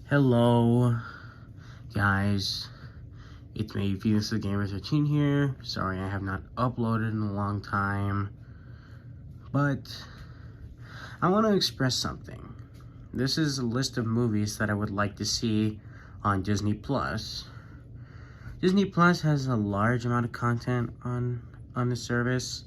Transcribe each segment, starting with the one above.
Hello, guys. It's me, Venus the Gamer 13 here. Sorry I have not uploaded in a long time, but I want to express something. This is a list of movies that I would like to see on Disney Plus. Disney Plus has a large amount of content on the service,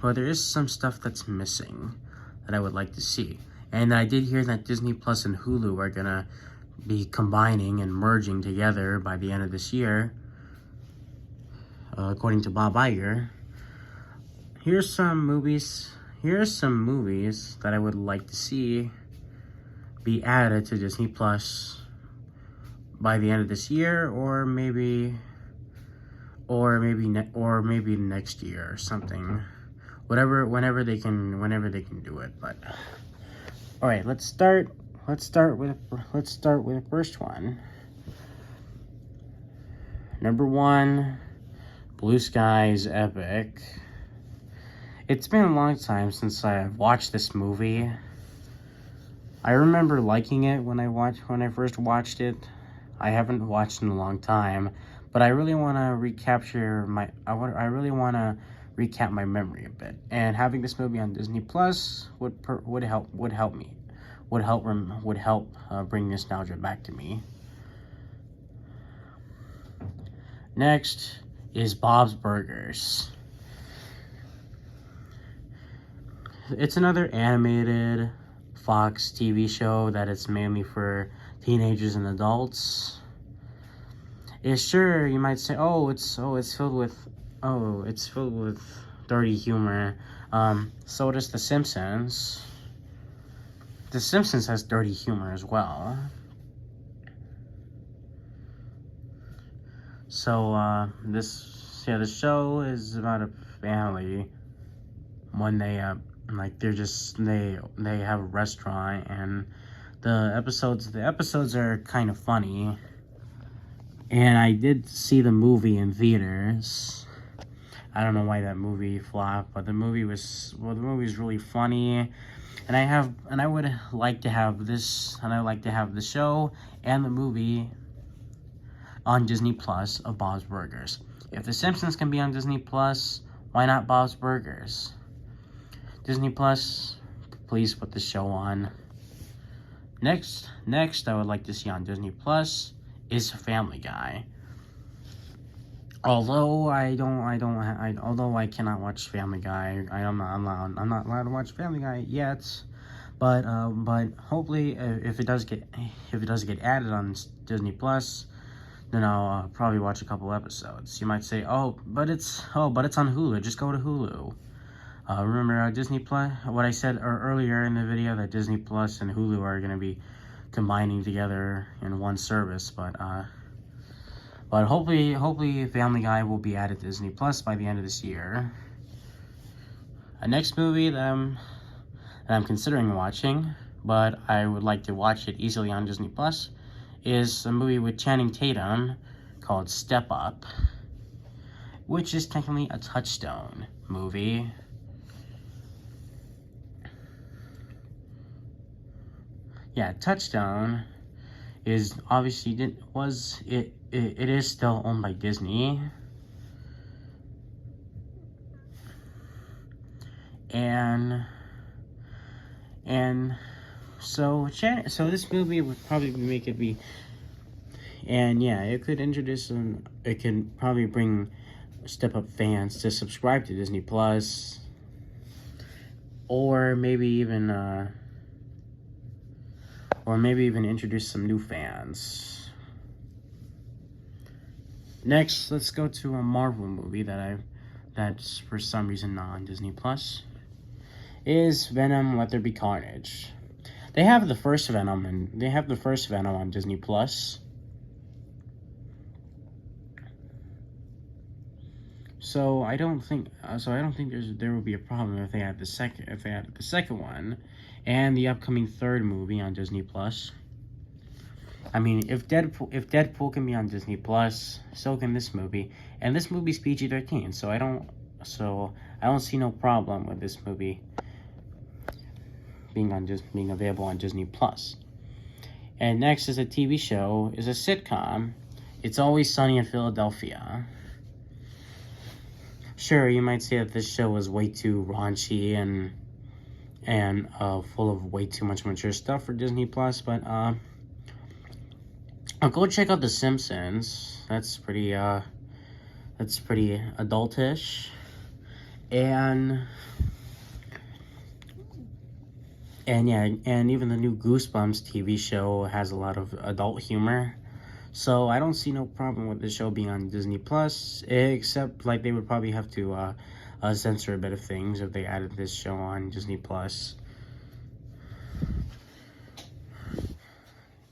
but there is some stuff that's missing that I would like to see. And I did hear that Disney Plus and Hulu are gonna be combining and merging together by the end of this year, according to Bob Iger. Here's some movies that I would like to see be added to Disney Plus by the end of this year, or maybe next year or something. Whenever they can do it. But all right, let's start with the first one. Number 1, Blue Skies Epic. It's been a long time since I've watched this movie. I remember liking it when I first watched it. I haven't watched in a long time, but I really want to recap my memory a bit, and having this movie on Disney Plus would help bring nostalgia back to me. Next is Bob's Burgers. It's another animated Fox TV show that is mainly for teenagers and adults. You might say, it's filled with dirty humor. So does The Simpsons. The Simpsons has dirty humor as well. So the show is about a family when they have a restaurant, and the episodes are kind of funny. And I did see the movie in theaters. I don't know why that movie flopped, but the movie was really funny. And I would like to have this, and I like to have the show and the movie on Disney Plus of Bob's Burgers. If The Simpsons can be on Disney Plus, why not Bob's Burgers? Disney Plus, please put the show on. Next I would like to see on Disney Plus is Family Guy. Although I cannot watch Family Guy, I'm not allowed to watch Family Guy yet. But hopefully, if it does get added on Disney Plus, then I'll probably watch a couple episodes. You might say, but it's on Hulu. Just go to Hulu. Remember Disney Plus? What I said earlier in the video, that Disney Plus and Hulu are going to be combining together in one service, but hopefully Family Guy will be added to Disney Plus by the end of this year. A next movie that I'm considering watching, but I would like to watch it easily on Disney Plus, is a movie with Channing Tatum called Step Up, which is technically a Touchstone movie. Yeah, Touchstone is obviously it is still owned by Disney, and so this movie would probably make it be, and yeah, it can probably bring Step Up fans to subscribe to Disney Plus, or maybe even introduce some new fans. Next, let's go to a Marvel movie that's for some reason not on Disney Plus. Is Venom: Let There Be Carnage. They have the first Venom on Disney Plus. So I don't think there will be a problem if they add the second one and the upcoming third movie on Disney Plus. I mean, if Deadpool can be on Disney Plus, so can this movie. And this movie's PG-13, so I don't see no problem with this movie being available on Disney Plus. And next is a TV show, is a sitcom. It's Always Sunny in Philadelphia. Sure, you might say that this show was way too raunchy and full of way too much mature stuff for Disney Plus, but I'll go check out The Simpsons. That's pretty adultish, and yeah, and even the new Goosebumps TV show has a lot of adult humor. So I don't see no problem with the show being on Disney Plus, except like they would probably have to censor a bit of things if they added this show on Disney Plus.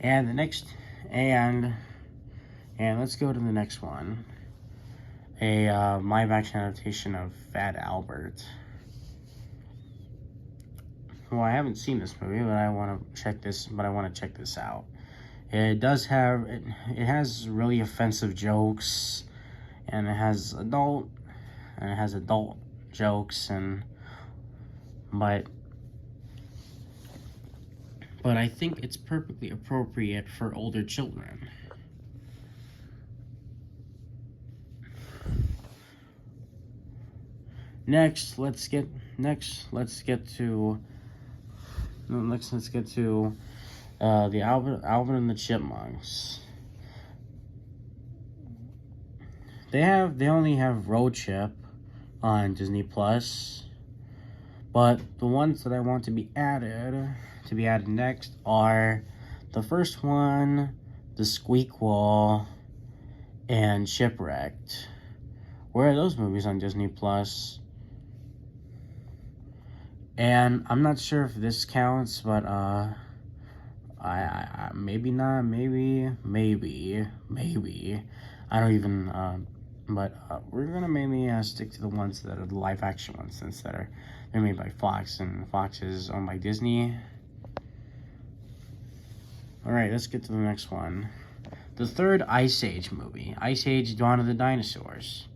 And the next, and let's go to the next one, a live action adaptation of Fat Albert. Well, I haven't seen this movie, but I want to check this out. It has really offensive jokes, and it has adult jokes, but I think it's perfectly appropriate for older children. Next, let's get to the Alvin and the Chipmunks. They only have Road Trip on Disney Plus, but the ones that I want to be added next are the first one, The Squeakquel, and Shipwrecked. Where are those movies on Disney Plus? And I'm not sure if this counts, but I maybe not, maybe. I don't even, but we're gonna mainly stick to the ones that are the live action ones, since they're made by Fox, and Fox is owned by Disney. Alright, let's get to the next one. The third Ice Age movie, Ice Age: Dawn of the Dinosaurs.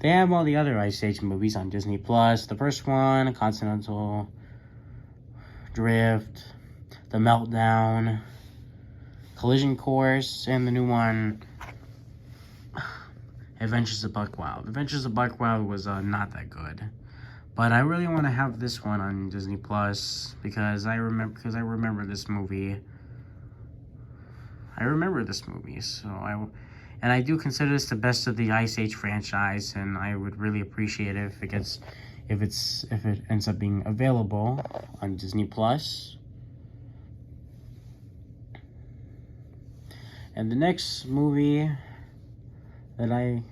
They have all the other Ice Age movies on Disney Plus. The first one, Continental Drift, The Meltdown, Collision Course, and the new one, Adventures of Buck Wild. Adventures of Buck Wild was not that good, but I really want to have this one on Disney Plus because I remember this movie. So I do consider this the best of the Ice Age franchise, and I would really appreciate it if it ends up being available on Disney Plus. And the next movie that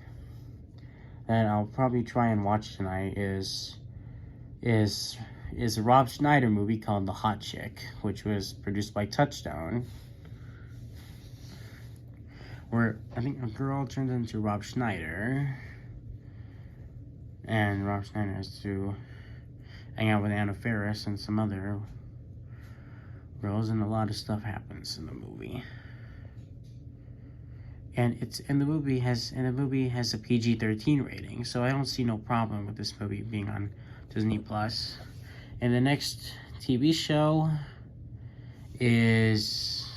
I'll probably try and watch tonight is a Rob Schneider movie called The Hot Chick, which was produced by Touchstone, where I think a girl turns into Rob Schneider, and Rob Schneider has to hang out with Anna Faris and some other girls, and a lot of stuff happens in the movie. And the movie has a PG-13 rating, so I don't see no problem with this movie being on Disney Plus. And the next TV show is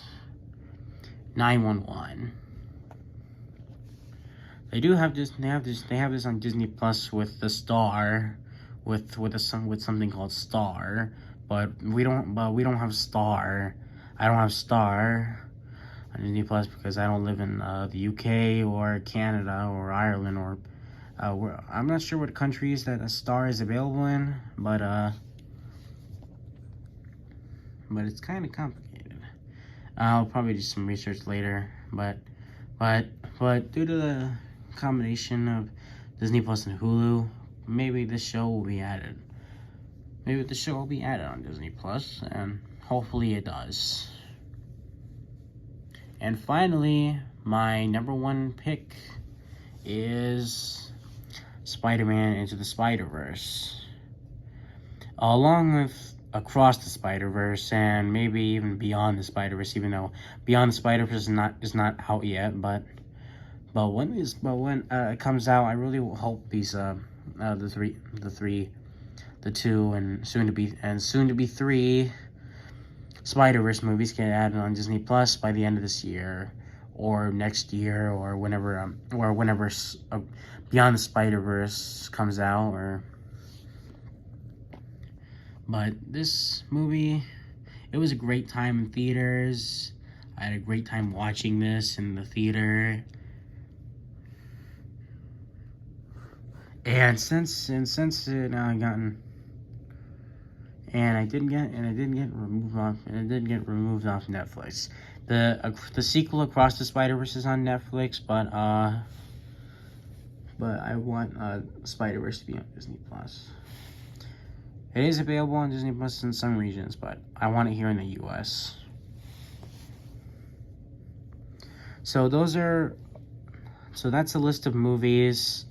911. They have this on Disney Plus with the Star, with something called Star, but we don't have Star. I don't have Star on Disney Plus because I don't live in the UK or Canada or Ireland or I'm not sure what countries that a Star is available in, but it's kind of complicated. I'll probably do some research later, but due to the combination of Disney Plus and Hulu, maybe this show will be added. Maybe the show will be added on Disney Plus, and hopefully it does. And finally, my number one pick is Spider-Man Into the SpiderVerse, along with Across the Spider-Verse, and maybe even Beyond the Spider-Verse, even though Beyond the Spider-Verse is not out yet, but when it comes out, I really hope these the three the 2 and soon to be 3 SpiderVerse movies get added on Disney Plus by the end of this year, or next year, or whenever Beyond the SpiderVerse comes out. But this movie, it was a great time in theaters. I had a great time watching this in the theater. And since it didn't get removed off Netflix. The sequel Across the Spider-Verse is on Netflix, but I want Spider-Verse to be on Disney Plus. It is available on Disney Plus in some regions, but I want it here in the US. So that's a list of movies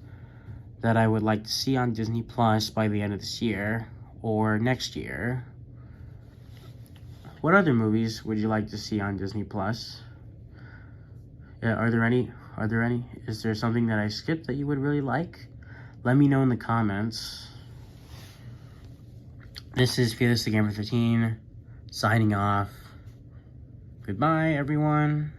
that I would like to see on Disney Plus by the end of this year or next year. What other movies would you like to see on Disney Plus? Yeah, are there any? Is there something that I skipped that you would really like? Let me know in the comments. This is Fearless the Gamer 13 signing off. Goodbye, everyone.